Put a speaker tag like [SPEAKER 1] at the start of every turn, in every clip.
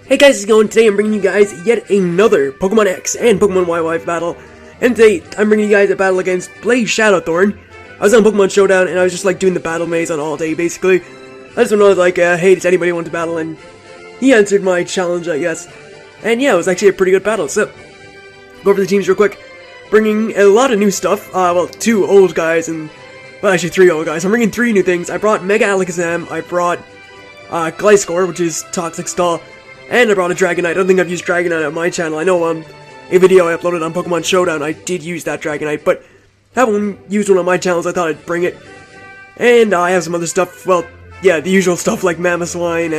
[SPEAKER 1] Hey guys, how's it going? Today I'm bringing you guys yet another Pokemon X and Pokemon Y battle. And today I'm bringing you guys a battle against BlazeShadowthorn. I was on Pokemon Showdown and I was just like doing the battle maze on all day basically. I just wanted like, hey, does anybody want to battle? And he answered my challenge, I guess. And yeah, it was actually a pretty good battle. So, go over the teams real quick. Bringing a lot of new stuff. Well, 2 old guys and, well, actually 3 old guys. I'm bringing 3 new things. I brought Mega Alakazam, I brought Gliscor, which is Toxic Stall, and I brought a Dragonite. I don't think I've used Dragonite on my channel. I know a video I uploaded on Pokemon Showdown, I did use that Dragonite, but haven't used one on my channels. I thought I'd bring it. And I have some other stuff, well, yeah, the usual stuff like Mamoswine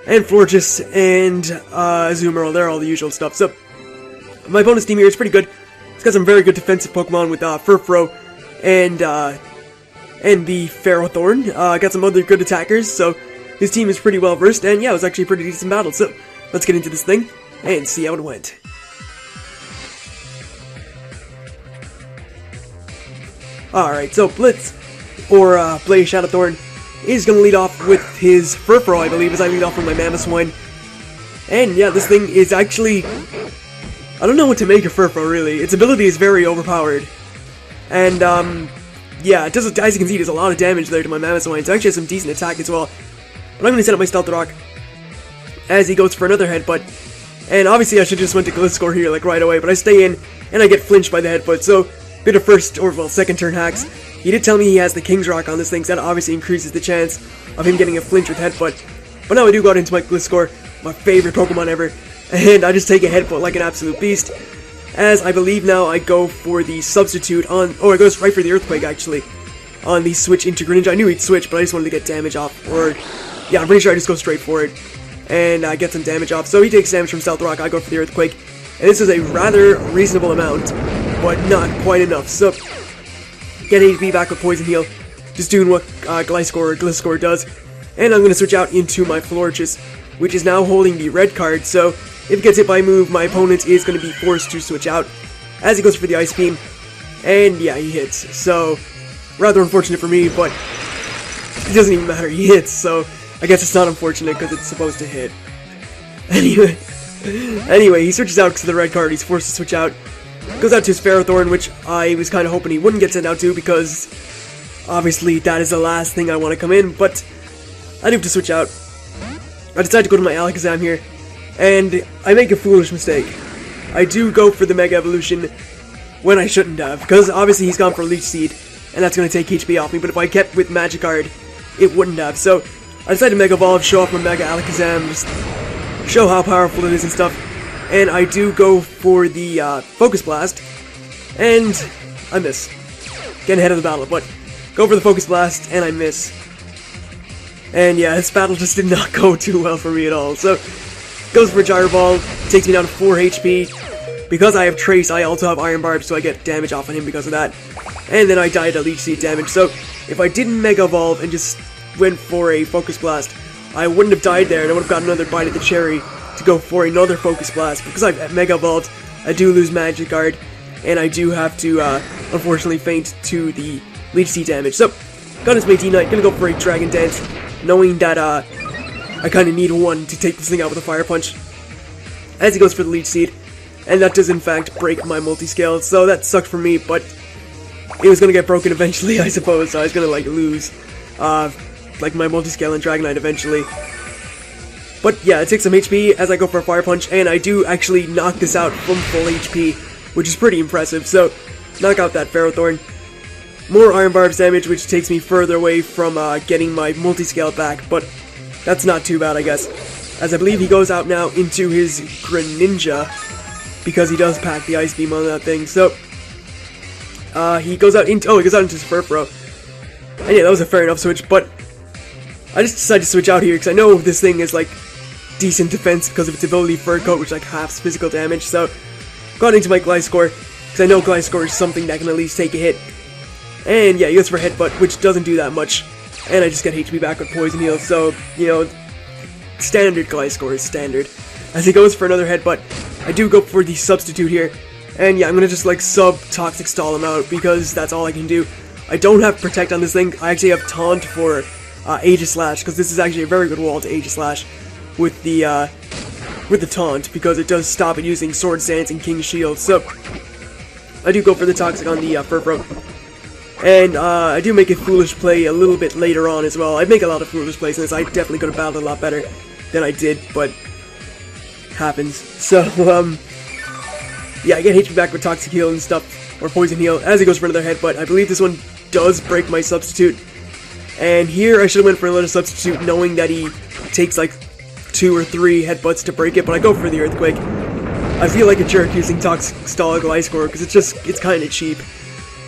[SPEAKER 1] and Florges and Azumarill. They're all the usual stuff. So, my opponent's team here is pretty good. It's got some very good defensive Pokemon with Furfrou and the Ferrothorn. Got some other good attackers, so his team is pretty well versed, and yeah, it was actually a pretty decent battle. So, let's get into this thing and see how it went. Alright, so Blitz, or BlazeShadowthorn, is going to lead off with his Furfrou, I believe, as I lead off with my Mamoswine. And yeah, this thing is actually, I don't know what to make of Furfrou, really. Its ability is very overpowered. And, yeah, it does, as you can see, does a lot of damage there to my Mamoswine. It actually has some decent attack as well. But I'm going to set up my Stealth Rock as he goes for another headbutt. And obviously I should just went to Gliscor here, like, right away. But I stay in, and I get flinched by the headbutt. So, bit of first, or, well, second turn hacks. He did tell me he has the King's Rock on this thing, so that obviously increases the chance of him getting a flinch with headbutt. But now I do go out into my Gliscor, my favorite Pokemon ever. And I just take a headbutt like an absolute beast. As I believe now I go for the substitute on, oh, it goes right for the Earthquake actually, on the switch into Greninja. I knew he'd switch, but I just wanted to get damage off, or, yeah, I'm pretty sure I just go straight for it, and I get some damage off. So he takes damage from Stealth Rock, I go for the Earthquake, and this is a rather reasonable amount, but not quite enough. So, get HP back with Poison Heal, just doing what Gliscor does, and I'm going to switch out into my Florges, which is now holding the red card. So, if it gets hit by a move, my opponent is going to be forced to switch out as he goes for the Ice Beam. And yeah, he hits. So, rather unfortunate for me, but it doesn't even matter. He hits, so I guess it's not unfortunate because it's supposed to hit. Anyway, he switches out because of the red card. He's forced to switch out. Goes out to his Ferrothorn, which I was kind of hoping he wouldn't get sent out to because obviously that is the last thing I want to come in, but I do have to switch out. I decide to go to my Alakazam here. And I make a foolish mistake. I do go for the Mega Evolution when I shouldn't have, because obviously he's gone for Leech Seed, and that's going to take HP off me, but if I kept with Magikarp, it wouldn't have. So, I decided to Mega Evolve, show off my Mega Alakazam, just show how powerful it is and stuff, and I do go for the Focus Blast, and I miss. Getting ahead of the battle, but go for the Focus Blast, and I miss. And yeah, this battle just did not go too well for me at all, so goes for a Gyro Ball, takes me down to 4 HP. Because I have Trace, I also have Iron Barb, so I get damage off on him because of that. And then I die to Leech Seed damage, so if I didn't Mega Evolve and just went for a Focus Blast, I wouldn't have died there, and I would have gotten another bite at the cherry to go for another Focus Blast. Because I've Mega Evolved, I do lose Magikarp, and I do have to, unfortunately, faint to the Leech Seed damage. So, got his Medinite, gonna go for a Dragon Dance, knowing that, I kind of need one to take this thing out with a Fire Punch, as he goes for the Leech Seed, and that does in fact break my multi-scale, so that sucked for me, but it was going to get broken eventually, I suppose, so I was going to like lose, like my multi-scale and Dragonite eventually. But yeah, it takes some HP as I go for a Fire Punch, and I do actually knock this out from full HP, which is pretty impressive, so knock out that Ferrothorn. More Iron Barbs damage, which takes me further away from getting my multi-scale back, but that's not too bad, I guess, as I believe he goes out now into his Greninja, because he does pack the Ice Beam on that thing. So, he goes out into, his Furfrou, and yeah, that was a fair enough switch, but I just decided to switch out here, because I know this thing is, like, decent defense because of its ability Fur Coat, which, like, halves physical damage, so, got into my Gliscor, because I know Gliscor is something that can at least take a hit, and yeah, he goes for Headbutt, which doesn't do that much. And I just get HP back with Poison Heal, so, you know, standard Gliscor is standard. As he goes for another headbutt, I do go for the substitute here. And yeah, I'm gonna just like sub-Toxic Stall him out, because that's all I can do. I don't have Protect on this thing. I actually have Taunt for Aegislash, because this is actually a very good wall to Aegislash. with the taunt, because it does stop it using Sword Stance and King's Shield. So I do go for the Toxic on the Furfrou. And I do make a foolish play a little bit later on as well. I make a lot of foolish plays in this. I definitely could have battled a lot better than I did, but happens. So, yeah, I get HP back with Toxic Heal and stuff, or Poison Heal, as he goes for another headbutt. I believe this one does break my substitute. And here I should have went for another substitute, knowing that he takes like 2 or 3 headbutts to break it, but I go for the Earthquake. I feel like a jerk using Toxic Stall Gliscor, because it's kind of cheap.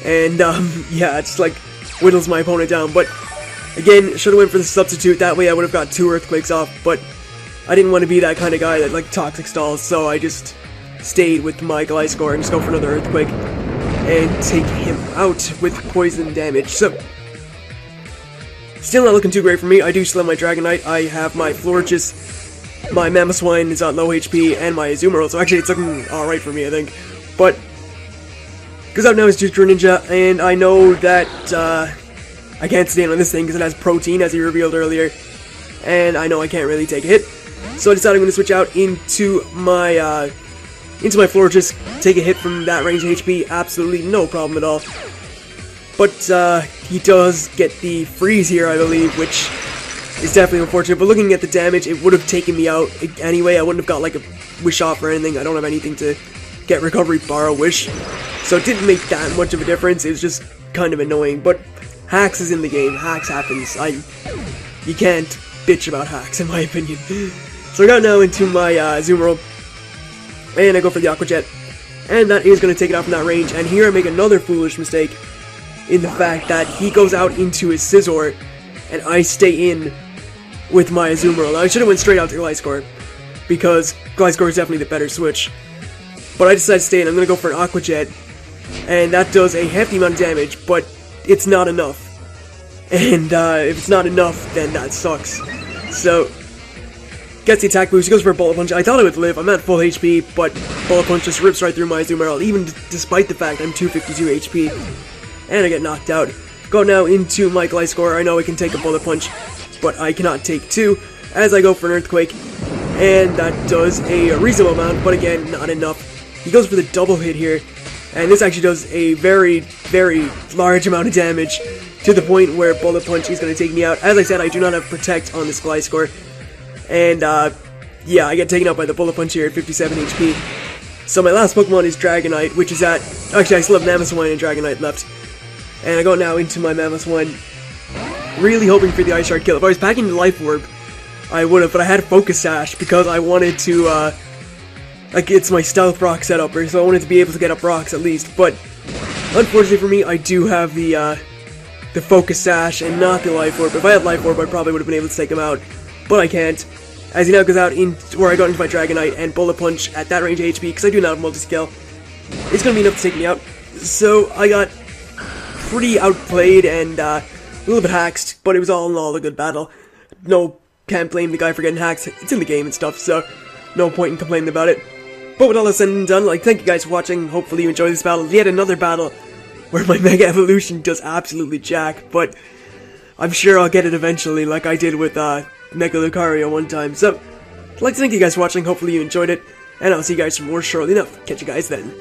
[SPEAKER 1] And, yeah, it just, like, whittles my opponent down. But, again, should have went for the substitute. That way I would have got 2 Earthquakes off. But I didn't want to be that kind of guy that, like, Toxic Stalls. So I just stayed with my Gliscor and just go for another Earthquake. And take him out with poison damage. So, still not looking too great for me. I do still have my Dragonite. I have my Florges. My Mamoswine is at low HP. And my Azumarill. So, actually, it's looking alright for me, I think. But goes out now as Juice Ninja, and I know that I can't stand on this thing because it has protein, as he revealed earlier, and I know I can't really take a hit. So I decided I'm going to switch out into my Florges, take a hit from that range of HP, absolutely no problem at all. But he does get the freeze here, I believe, which is definitely unfortunate. But looking at the damage, it would have taken me out anyway. I wouldn't have got like a Wish Off or anything. I don't have anything to get Recovery, Borrow, Wish. So it didn't make that much of a difference. It was just kind of annoying. But hacks is in the game. Hacks happens. You can't bitch about hacks, in my opinion. So I got now into my Azumarill, and I go for the Aqua Jet, and that is going to take it out from that range. And here I make another foolish mistake in the fact that he goes out into his Scizor, and I stay in with my Azumarill. Now, I should have went straight out to Gliscor, because Gliscor is definitely the better switch. But I decided to stay in. I'm going to go for an Aqua Jet, and that does a hefty amount of damage, but it's not enough. And if it's not enough, then that sucks. So, gets the attack boost, he goes for a Bullet Punch. I thought I would live, I'm at full HP, but Bullet Punch just rips right through my Azumarill, even despite the fact I'm 252 HP. And I get knocked out. Go now into my Gliscor. I know I can take a Bullet Punch, but I cannot take 2, as I go for an Earthquake. And that does a reasonable amount, but again, not enough. He goes for the double hit here, and this actually does a very, very large amount of damage, to the point where Bullet Punch is going to take me out. As I said, I do not have Protect on this Gliscor, and yeah, I get taken out by the Bullet Punch here at 57 HP. So my last Pokemon is Dragonite, which is at, actually I still have Mamoswine and Dragonite left. And I go now into my Mamoswine, really hoping for the Ice Shard kill. If I was packing the Life Orb, I would have, but I had Focus Sash because I wanted to, like, it's my Stealth Rock setup, so I wanted to be able to get up rocks at least. But unfortunately for me, I do have the Focus Sash and not the Life Orb. If I had Life Orb, I probably would have been able to take him out, but I can't. As he now goes out in where I got into my Dragonite, and Bullet Punch at that range of HP, because I do not have multi-skill, it's going to be enough to take me out. So I got pretty outplayed and a little bit hacked, but it was all in all a good battle. No, can't blame the guy for getting hacked. It's in the game and stuff, so no point in complaining about it. But with all this said and done, like, thank you guys for watching. Hopefully you enjoyed this battle. Yet another battle where my Mega Evolution does absolutely jack, but I'm sure I'll get it eventually, like I did with Mega Lucario one time. So, I'd like to thank you guys for watching. Hopefully you enjoyed it, and I'll see you guys for more shortly enough. Catch you guys then.